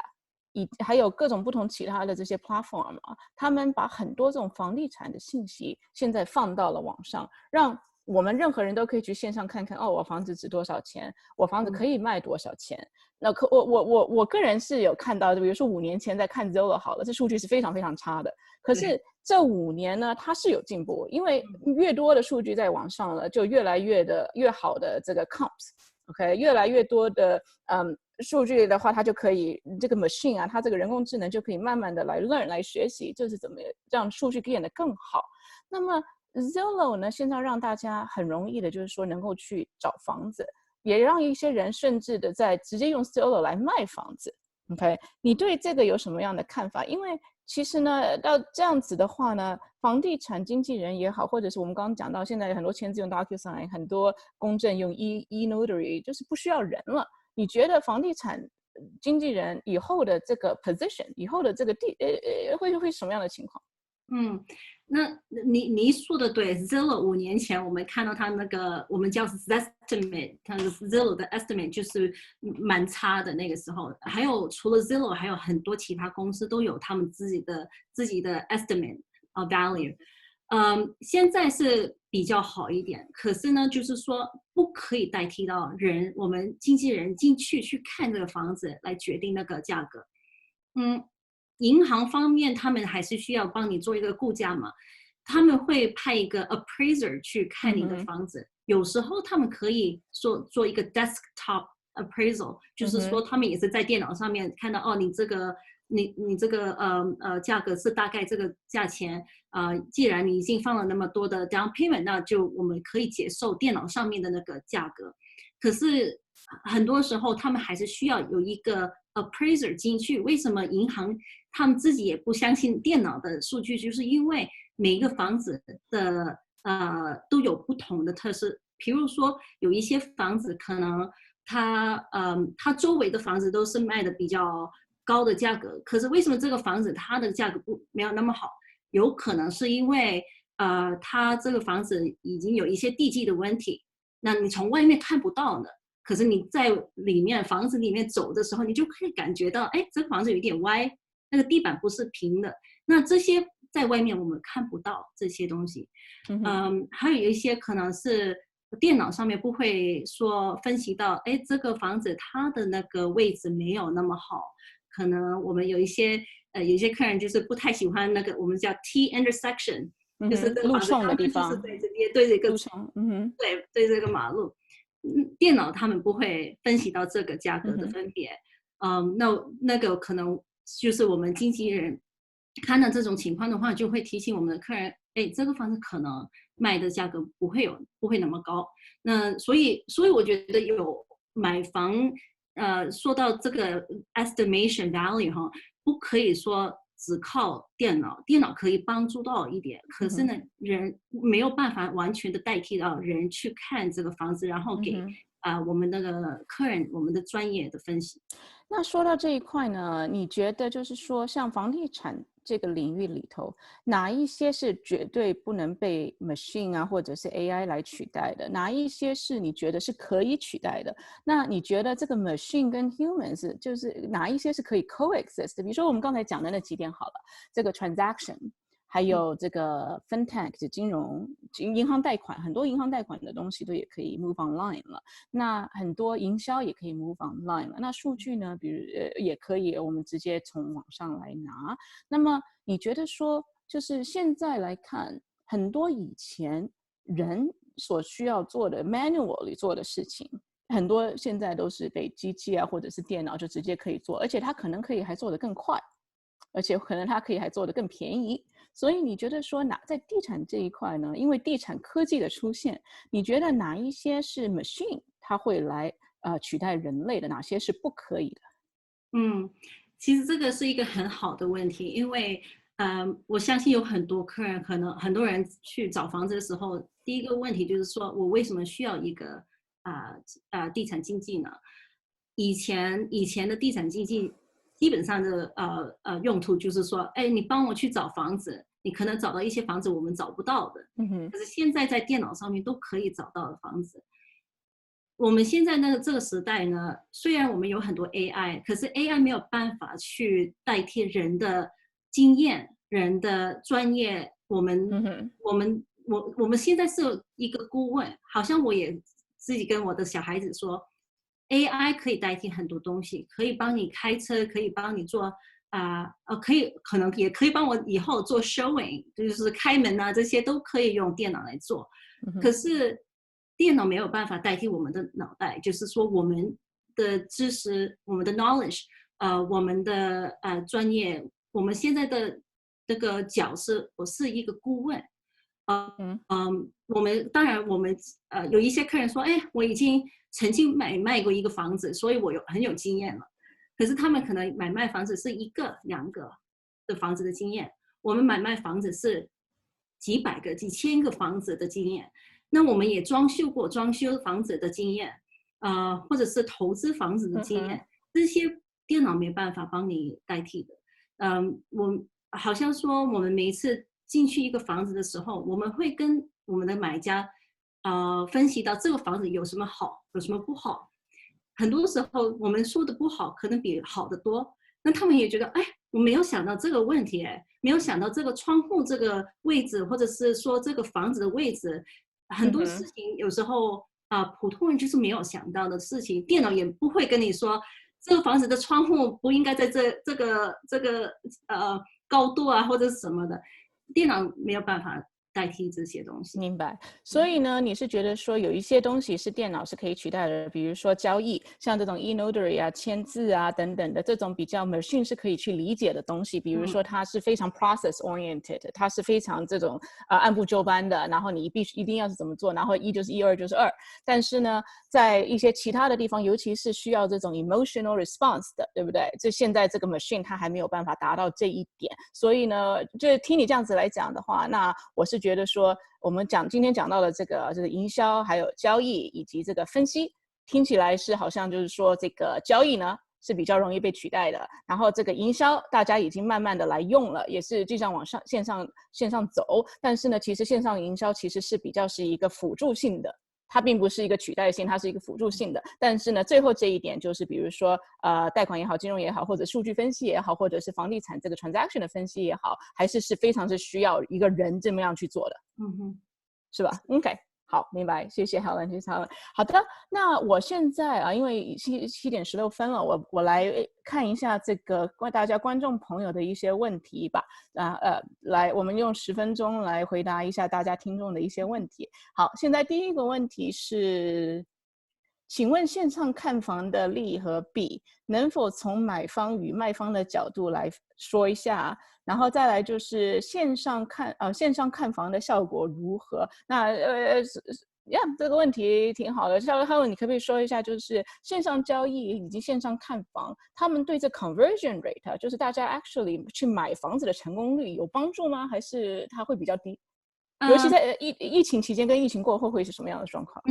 还有各种不同其他的这些 platform 他们把很多这种房地产的信息现在放到了网上，让我们任何人都可以去线上看看，我房子值多少钱，我房子可以卖多少钱。那我个人是有看到，比如说5年前在看 Zillow 好了，这数据是非常差的。可是这5年呢，它是有进步，因为越多的数据在网上了，就越来越好的这个 comps。OK， 越来越多的数据的话，它就可以这个 machine 啊，它这个人工智能就可以慢慢的来 learn 来学习，就是怎么让数据变得更好。那么 Zillow 呢，现在让大家很容易的，就是说能够去找房子，也让一些人甚至的直接用 Zillow 来卖房子。OK， 你对这个有什么样的看法？因为其实呢，到这样子的话呢，房地产经纪人也好，或者是我们刚刚讲到，现在很多签字用 DocuSign， 很多公证用 e-notary， 就是不需要人了。你觉得房地产经纪人以后的这个 position， 以后的这个会什么样的情况？那你说的对 ，Zillow 5年前我们看到它那个我们叫 estimate， 它的 Zillow 的 estimate 就是蛮差的那个时候。还有除了 Zillow， 还有很多其他公司都有他们自己的 estimate value。现在是比较好一点，可是呢，就是说不可以代替到我们经纪人进去看这个房子来决定那个价格。银行方面他们还是需要帮你做一个估价嘛，他们会派一个 appraiser 去看你的房子。有时候他们可以做一个 desktop appraisal， 就是说他们也是在电脑上面看到你这个价格是大概这个价钱。既然你已经放了那么多的 down payment， 那就我们可以接受电脑上面的那个价格。可是很多时候他们还是需要有一个 appraiser 进去。为什么银行他们自己也不相信电脑的数据？就是因为每一个房子的都有不同的特色。比如说有一些房子可能它周围的房子都是卖的比较高的价格，可是为什么这个房子它的价格没有那么好？有可能是因为它这个房子已经有一些地基的问题，那你从外面看不到呢，可是你在房子里面走的时候，你就可以感觉到，这个房子有一点歪，那个地板不是平的。那这些在外面我们看不到这些东西。还有一些可能是电脑上面不会说分析到，这个房子它的那个位置没有那么好。可能我们有一些客人就是不太喜欢那个我们叫 T intersection，就是这个路冲的地方，就是在这边对这个路冲，对这个马路。电脑他们不会分析到这个价格的分别。那个可能就是我们经纪人看到这种情况的话，就会提醒我们的客人，这个房子可能卖的价格不会那么高。那所以我觉得有买房说到这个 estimation value 哈，不可以说只靠电脑，电脑可以帮助到一点，可是呢，人没有办法完全的代替到人去看这个房子，然后给我们那个客人我们的专业的分析。那说到这一块呢，你觉得就是说，像房地产这个领域里头，哪一些是绝对不能被 machine 啊或者是 AI 来取代的？哪一些是你觉得是可以取代的？那你觉得这个 machine 跟 humans 就是哪一些是可以 coexist 的？比如说我们刚才讲的那几点好了，这个 transaction。还有这个 fintech 金融、银行贷款，很多银行贷款的东西都也可以 move online 了。那很多营销也可以 move online 了。那数据呢，比如也可以我们直接从网上来拿。那么你觉得说，就是现在来看，很多以前人所需要做的 manually 做的事情，很多现在都是被机器啊或者是电脑就直接可以做，而且它可能可以还做得更快，而且可能它可以还做得更便宜。所以你觉得说在地产这一块呢，因为地产科技的出现，你觉得哪一些是 machine 它会来取代人类的，哪些是不可以的？其实这个是一个很好的问题，因为我相信有很多客人，可能很多人去找房子的时候，第一个问题就是说我为什么需要一个地产经纪呢？以前的地产经纪基本上的用途就是说，哎，你帮我去找房子，你可能找到一些房子我们找不到的，可是现在在电脑上面都可以找到的房子。我们现在这个时代呢，虽然我们有很多 AI， 可是 AI 没有办法去代替人的经验、人的专业。我们现在是一个顾问，好像我也自己跟我的小孩子说，AI 可以代替很多东西，可以帮你开车，可以帮你做可能也可以帮我以后做 showing， 就是开门啊，这些都可以用电脑来做。可是电脑没有办法代替我们的脑袋，就是说我们的知识、我们的 knowledge，我们的专业，我们现在的这个角色，我是一个顾问。当然我们有一些客人说，哎，我已经曾经买卖过一个房子，所以我很有经验了。可是他们可能买卖房子是1个、2个的房子的经验，我们买卖房子是几百个、几千个房子的经验。那我们也装修房子的经验，或者是投资房子的经验，这些电脑没办法帮你代替的。我好像说我们每一次进去一个房子的时候，我们会跟我们的买家分析到这个房子有什么好，有什么不好。很多时候我们说的不好可能比好的多，那他们也觉得，哎，我没有想到这个问题，哎，没有想到这个窗户这个位置，或者是说这个房子的位置，很多事情有时候普通人就是没有想到的事情，电脑也不会跟你说这个房子的窗户不应该在这个高度啊，或者是什么的，电脑没有办法代替这些东西。明白。所以呢，你是觉得说有一些东西是电脑是可以取代的，比如说交易，像这种 e-notary 啊、签字啊等等的这种比较 machine 是可以去理解的东西，比如说它是非常 process oriented，它是非常这种按部就班的，然后你一定要是怎么做，然后1就是1，2就是2。但是呢，在一些其他的地方，尤其是需要这种 emotional response 的，对不对？现在这个 machine 它还没有办法达到这一点，所以呢，就听你这样子来讲的话，那我是觉得说，我们今天讲到了这个营销，还有交易以及这个分析，听起来是好像就是说这个交易呢是比较容易被取代的，然后这个营销大家已经慢慢的来用了，也是就像往上线上走，但是呢，其实线上营销其实是比较是一个辅助性的。它并不是一个取代性，它是一个辅助性的。但是呢，最后这一点就是，比如说贷款也好，金融也好，或者数据分析也好，或者是房地产这个 transaction 的分析也好，还是非常需要一个人这么样去做的，是吧 ？OK。好，明白，谢谢 Helen， 谢谢 Helen。好的，那我现在因为7点16分了，我来看一下这个大家观众朋友的一些问题吧。来，我们用10分钟来回答一下大家听众的一些问题。好，现在第一个问题是请问线上看房的利和弊，能否从买方与卖方的角度来说一下？然后再来就是线上看房的效果如何？那这个问题挺好的。Helen，你可不可以说一下，就是线上交易以及线上看房，他们对这 conversion rate，就是大家 actually 去买房子的成功率有帮助吗？还是它会比较低？尤其在疫情期间跟疫情过后会是什么样的状况？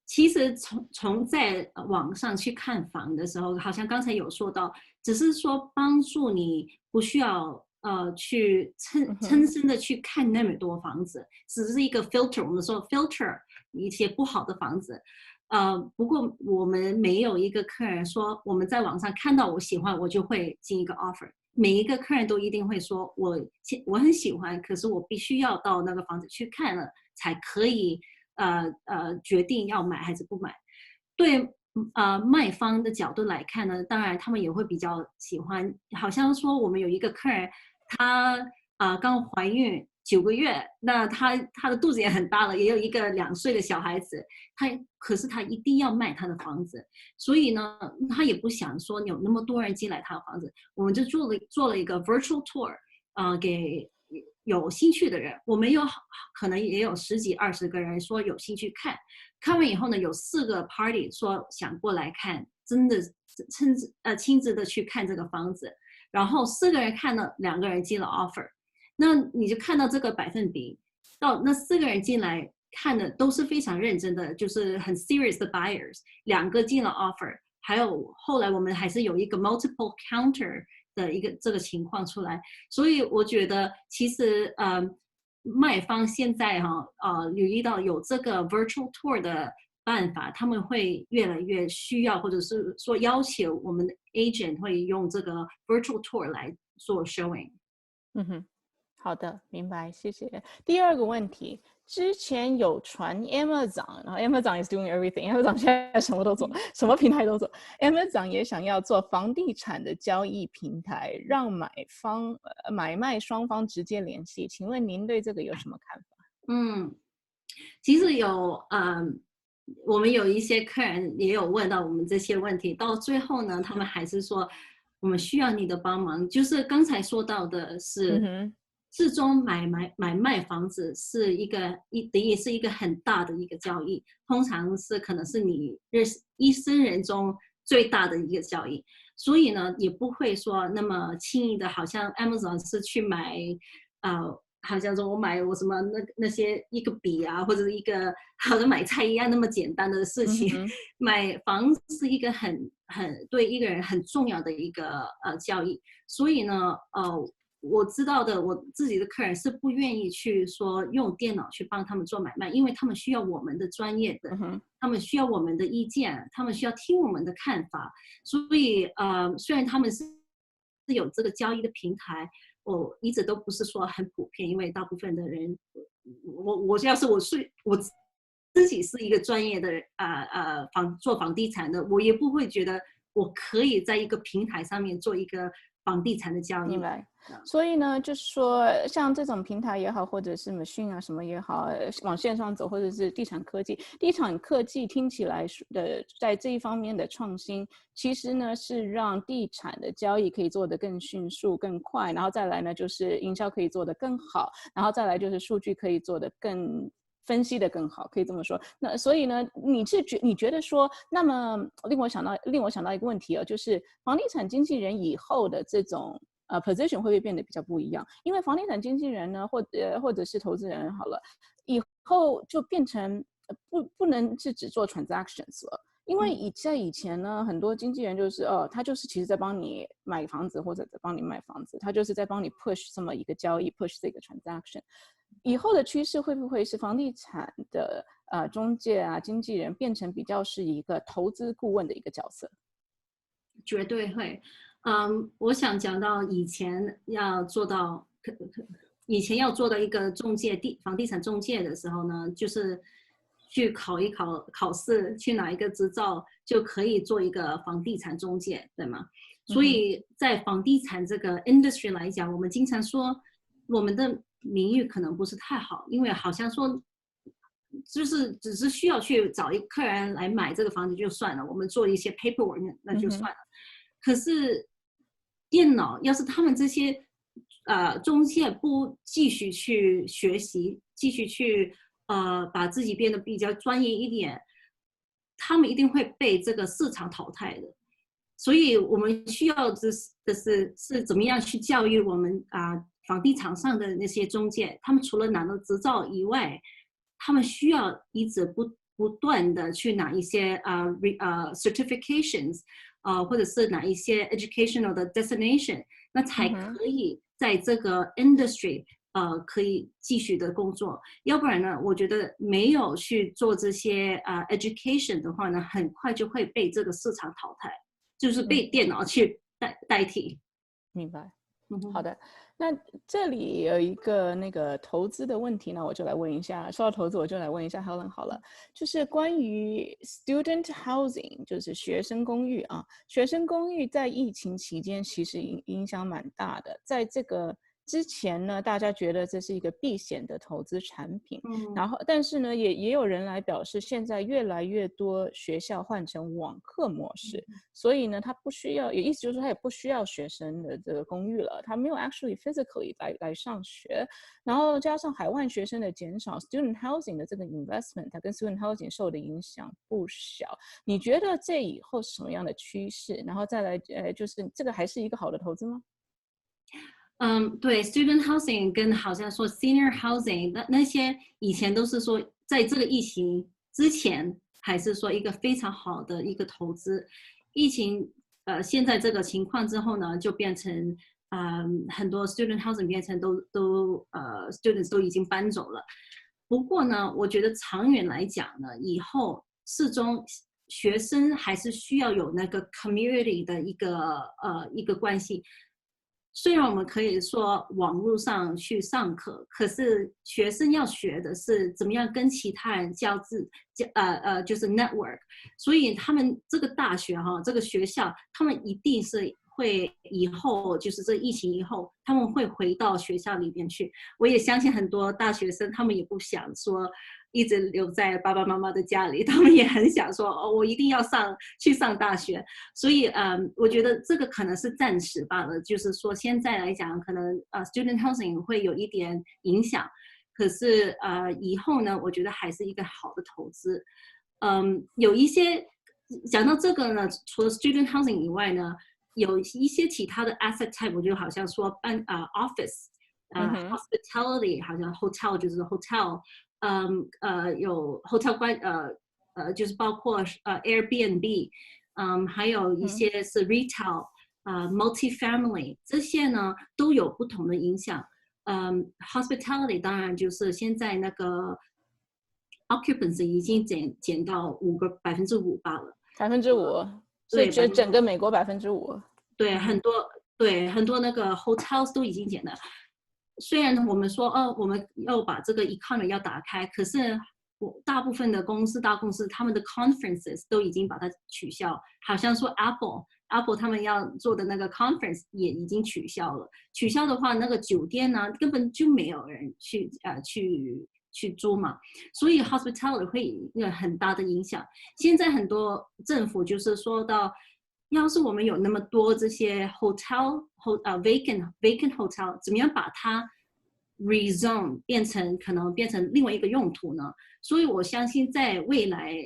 其实从在网上去看房的时候，好像刚才有说到，只是说帮助你不需要去亲身的去看那么多房子，只是一个 filter。我们说 filter 一些不好的房子。不过我们没有一个客人说我们在网上看到我喜欢，我就会进一个 offer。每一个客人都一定会说我很喜欢，可是我必须要到那个房子去看了才可以决定要买还是不买。对卖方的角度来看呢，当然他们也会比较喜欢。好像说我们有一个客人，她刚怀孕9个月，那她的肚子也很大了，也有一个2岁的小孩子，可是她一定要卖她的房子，所以呢，她也不想说有那么多人进来她的房子，我们就做了一个 virtual tour，给有兴趣的人，我们可能也有10几20个人说有兴趣看完以后呢，有4个 party 说想过来看，真的亲自的去看这个房子，然后4个人看了，2个人进了 offer， 那你就看到这个百分比，到那4个人进来看的都是非常认真的，就是很 serious 的 buyers，2个进了 offer， 还有后来我们还是有一个 multiple counter 的一个这个情况出来，所以我觉得其实卖方现在留意到有这个 virtual tour 的办法，他们会越来越需要，或者是说要求我们的 agent 会用这个 virtual tour 来做 showing。好的，明白，谢谢。第二个问题，之前有传 Amazon， 然后 Amazon is doing everything，Amazon 现在什么都做，什么平台都做。Amazon 也想要做房地产的交易平台，让买卖双方直接联系。请问您对这个有什么看法？其实我们有一些客人也有问到我们这些问题，到最后呢，他们还是说我们需要你的帮忙。就是刚才说到的是，最终买卖房子是等于是一个很大的一个交易，通常可能是你一生人中最大的一个交易，所以呢，也不会说那么轻易的，好像 Amazon 是去买好像说我买我什么那些一个笔啊，或者是一个好像买菜一样那么简单的事情。买房是一个很对一个人很重要的一个交易，所以呢我知道的，我自己的客人是不愿意去说用电脑去帮他们做买卖，因为他们需要我们的专业的，他们需要我们的意见，他们需要听我们的看法。所以虽然他们是有这个交易的平台，我一直都不是说很普遍，因为大部分的人，要是我自己是一个专业的做房地产的，我也不会觉得我可以在一个平台上面做一个房地产的交易。明白。所以呢，就是说像这种平台也好，或者是 machine 啊什么也好，往线上走，或者是地产科技听起来的在这一方面的创新，其实呢是让地产的交易可以做得更迅速、更快，然后再来呢就是营销可以做得更好，然后再来就是数据可以做得更分析的更好，可以这么说。那所以呢，你觉得说，那么令我想到一个问题就是房地产经纪人以后的这种position 会不会变得比较不一样？因为房地产经纪人呢，或者是投资人好了，以后就变成不能是只做 transactions 了。因为在以前呢，很多经纪人就是他就是其实在帮你买房子或者在帮你卖房子，他就是在帮你 push 这么一个交易 ，push 这个 transaction。以后的趋势会不会是房地产的中介啊经纪人变成比较是一个投资顾问的一个角色？绝对会。我想讲到以前要做到一个房地产中介的时候呢，就是去考试，去拿一个执照就可以做一个房地产中介，对吗？所以在房地产这个 industry 来讲，我们经常说我们的名誉可能不是太好，因为好像说就是只是需要去找一个客人来买这个房子就算了，我们做一些 paperwork 那就算了。可是电脑要是他们这些中介不继续去学习，继续去把自己变得比较专业一点，他们一定会被这个市场淘汰的。所以我们需要的是怎么样去教育我们房地产上的那些中介，他们除了拿到执照以外，他们需要一直不断的去拿一些certifications，或者是拿一些 educational 的 destination， 那才可以在这个 industry 可以继续的工作。要不然呢，我觉得没有去做这些education 的话呢，很快就会被这个市场淘汰，就是被电脑去代替。明白。好的，那这里有一个那个投资的问题呢，我就来问一下。说到投资，我就来问一下 Helen 好了，就是关于 student housing， 就是学生公寓啊。学生公寓在疫情期间其实影响蛮大的，在这个之前呢，大家觉得这是一个避险的投资产品，然后但是呢，也有人来表示，现在越来越多学校换成网课模式，所以呢，它不需要，也意思就是说，它也不需要学生的这个公寓了，它没有 actually physically 来上学，然后加上海外学生的减少 ，student housing 的这个 investment， 它跟 student housing 受的影响不小。你觉得这以后是什么样的趋势？然后再来，就是这个还是一个好的投资吗？对 ，student housing 跟好像说 senior housing， 那些以前都是说在这个疫情之前，还是说一个非常好的一个投资。疫情现在这个情况之后呢，就变成很多 student housing 变成students 都已经搬走了。不过呢，我觉得长远来讲呢，以后始终学生还是需要有那个 community 的一个关系。虽然我们可以说网络上去上课，可是学生要学的是怎么样跟其他人就是 network。所以他们这个大学这个学校，他们一定是会以后就是这疫情以后，他们会回到学校里边去。我也相信很多大学生，他们也不想说一直留在爸爸妈妈的家里，他们也很想说我一定要去上大学。所以我觉得这个可能是暂时罢了，就是说现在来讲，可能student housing 会有一点影响，可是以后呢，我觉得还是一个好的投资。有一些讲到这个呢，除了 student housing 以外呢，有一些其他的 asset type， 我就好像说office，hospitality， 好像 hotel 就是 hotel，有 hotel 就是包括Airbnb，还有一些是 retail，multifamily， 这些呢都有不同的影响。hospitality 当然就是现在那个 occupancy 已经减到5%罢了5%，所以整个美国5%。对，很多那个 hotels 都已经减了。虽然我们说我们要把这个 economy 要打开，可是大部分的大公司他们的 conferences 都已经把它取消，好像说 Apple 他们要做的那个 conference 也已经取消了。取消的话，那个酒店呢根本就没有人去租嘛，所以 hospitality 会有很大的影响。现在很多政府就是说到，要是我们有那么多这些 vacant hotel， 怎么样把它 rezone 变成另外一个用途呢？所以我相信在未来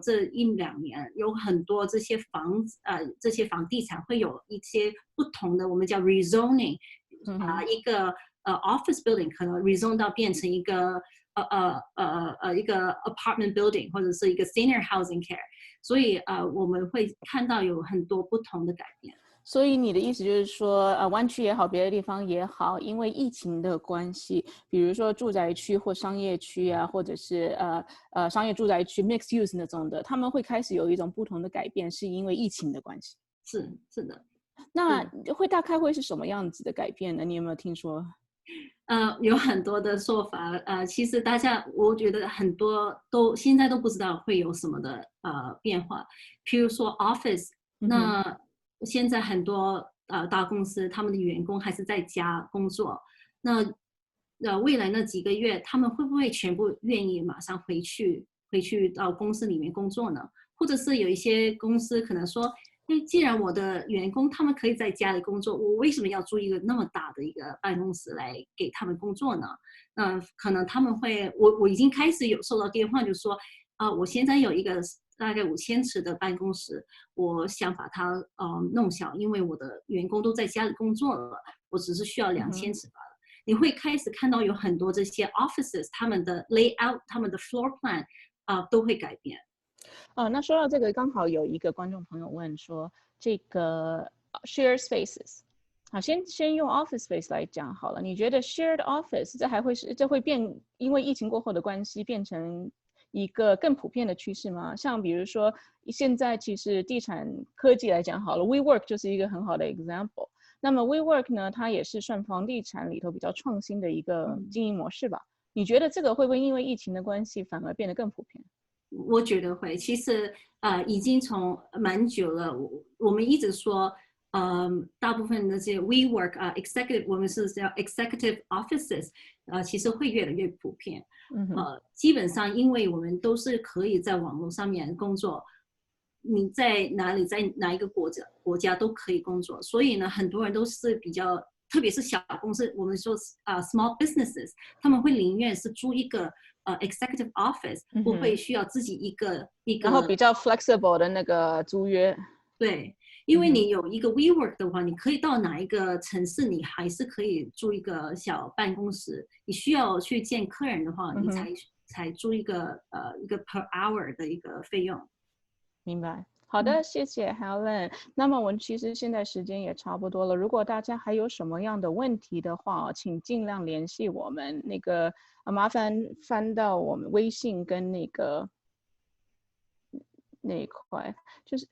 这1-2年，有很多这些房地产会有一些不同的，我们叫 rezoning， 一个office building 可能 rezone 到变成一个一个 apartment building 或者是一个 senior housing care， 所以我们会看到有很多不同的改变。所以你的意思就是说，湾区也好，别的地方也好，因为疫情的关系，比如说住宅区或商业区啊，或者是商业住宅区 mixed use 那种的，他们会开始有一种不同的改变，是因为疫情的关系。是的。那大概会是什么样子的改变呢？你有没有听说？有很多的说法，其实我觉得很多现在都不知道会有什么的变化。譬如说 office，那现在很多大公司他们的员工还是在家工作，那未来那几个月，他们会不会全部愿意马上回去到公司里面工作呢？或者是有一些公司可能说，既然我的员工他们可以在家里工作，我为什么要租一个那么大的一个办公室来给他们工作呢？可能他们会，我已经开始有收到电话，就说我现在有一个大概5000尺的办公室，我想把它弄小，因为我的员工都在家里工作了，我只是需要2000尺罢了。你会开始看到有很多这些 offices， 他们的 layout， 他们的 floor plan 都会改变。那说到这个，刚好有一个观众朋友问说，这个 share spaces， 好，先用 office space 来讲好了。你觉得 shared office 这会变，因为疫情过后的关系，变成一个更普遍的趋势吗？像比如说，现在其实地产科技来讲好了 ，WeWork 就是一个很好的 example。那么 WeWork 呢，它也是算房地产里头比较创新的一个经营模式吧？你觉得这个会不会因为疫情的关系，反而变得更普遍？我觉得会，其实已经从蛮久了，我们一直说，大部分的这些 WeWork executive， 我们是叫 executive offices，其实会越来越普遍。基本上因为我们都是可以在网络上面工作，你在哪里，在哪一个国家都可以工作，所以呢，很多人都是比较，特别是小公司，我们说small businesses， 他们会宁愿是租一个executive office， 不会需要自己一个，然后比较 flexible 的那个租约。对，因为你有一个 WeWork 的话，你可以到哪一个城市，你还是可以租一个小办公室。你需要去见客人的话，你才租一个per hour 的一个费用。明白。好的，谢谢 Helen。那么我们其实现在时间也差不多了，如果大家还有什么样的问题的话，请尽量联系我们。那个麻烦翻到我们微信跟那一块，就是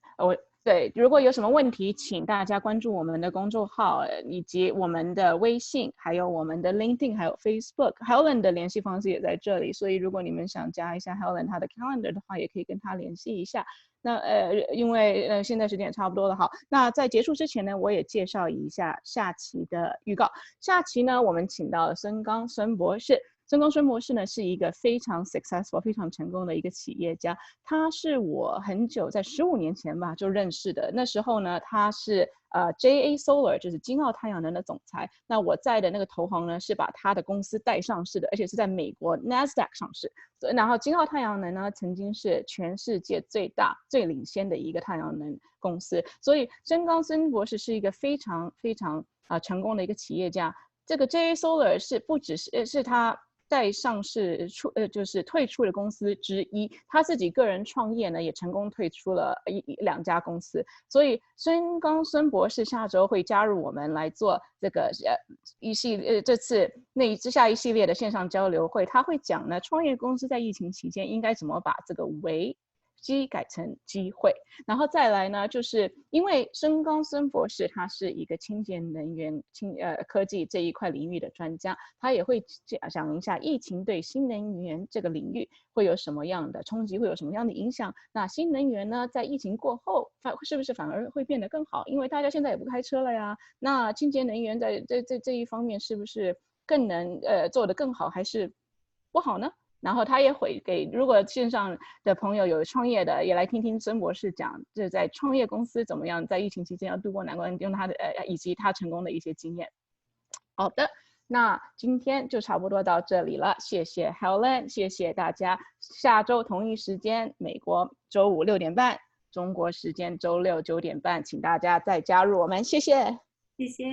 对，如果有什么问题，请大家关注我们的公众号，以及我们的微信，还有我们的 LinkedIn， 还有 Facebook。Helen 的联系方式也在这里，所以如果你们想加一下 Helen 她的 calendar 的话，也可以跟她联系一下。那因为现在时间也差不多了，好，那在结束之前呢，我也介绍一下下期的预告。下期呢，我们请到了孙博士。孙博士呢是一个非常 successful、非常成功的一个企业家。他是我很久在15年前吧就认识的。那时候呢，他是JA Solar， 就是金澳太阳能的总裁。那我在的那个投行呢，是把他的公司带上市的，而且是在美国 NASDAQ 上市。然后金澳太阳能呢，曾经是全世界最大、最领先的一个太阳能公司。所以孙博士是一个非常非常成功的一个企业家。这个 JA Solar 是不只是他在上市就是退出的公司之一，他自己个人创业呢，也成功退出了2家公司。所以孙博士下周会加入我们来做这个这次下一系列的线上交流会。他会讲呢，创业公司在疫情期间应该怎么把这个危机改成机会。然后再来呢，就是因为孙博士他是一个清洁能源科技这一块领域的专家，他也会讲一下疫情对新能源这个领域会有什么样的冲击，会有什么样的影响。那新能源呢，在疫情过后是不是反而会变得更好？因为大家现在也不开车了呀，那清洁能源在这一方面是不是更能做得更好，还是不好呢？然后他也会给，如果线上的朋友有创业的，也来听听孙博士讲，就是在创业公司怎么样在疫情期间要度过难关，用他的以及他成功的一些经验。好的，那今天就差不多到这里了，谢谢 Helen， 谢谢大家。下周同一时间，美国周5 6点半，中国时间周6 9点半，请大家再加入我们，谢谢，谢谢。